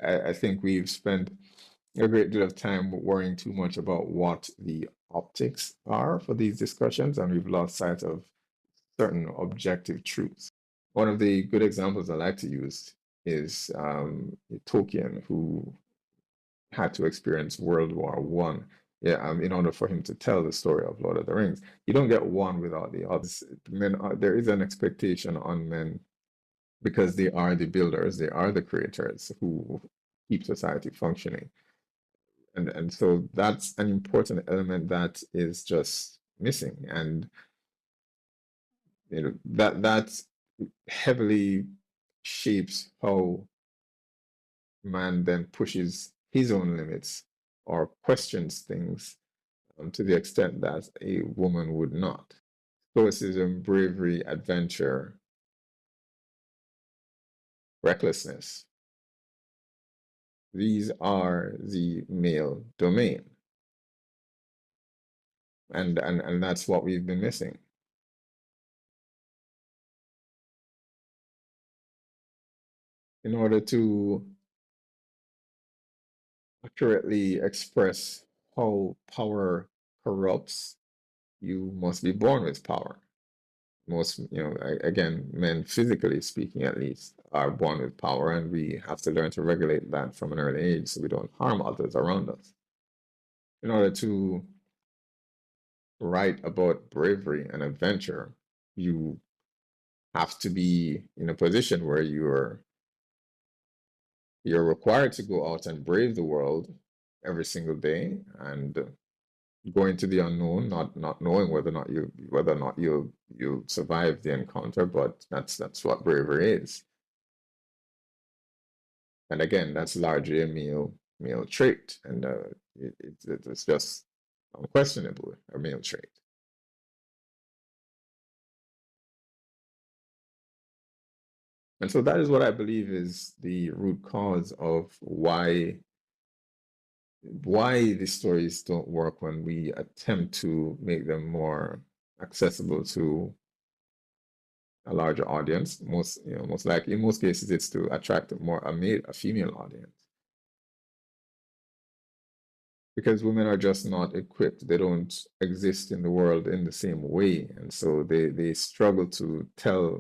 I think we've spent a great deal of time worrying too much about what the optics are for these discussions, and we've lost sight of certain objective truths. One of the good examples I like to use is Tolkien, who had to experience World War One. Yeah, in order for him to tell the story of Lord of the Rings, you don't get one without the others. There is an expectation on men because they are the builders, they are the creators who keep society functioning, and so that's an important element that is just missing, and that heavily shapes how man then pushes his own limits or questions things to the extent that a woman would not. Stoicism, bravery, adventure, recklessness, these are the male domain. And that's what we've been missing. In order to accurately express how power corrupts, you must be born with power. Most, again, men physically speaking at least, are born with power, and we have to learn to regulate that from an early age so we don't harm others around us. In order to write about bravery and adventure, you have to be in a position where you're required to go out and brave the world every single day and go into the unknown, not knowing whether or not you'll survive the encounter, but that's what bravery is. And again, that's largely a male trait, and it's just unquestionably a male trait. And so that is what I believe is the root cause of why the stories don't work when we attempt to make them more accessible to a larger audience. Most likely, in most cases, it's to attract a female audience. Because women are just not equipped. They don't exist in the world in the same way. And so they struggle to tell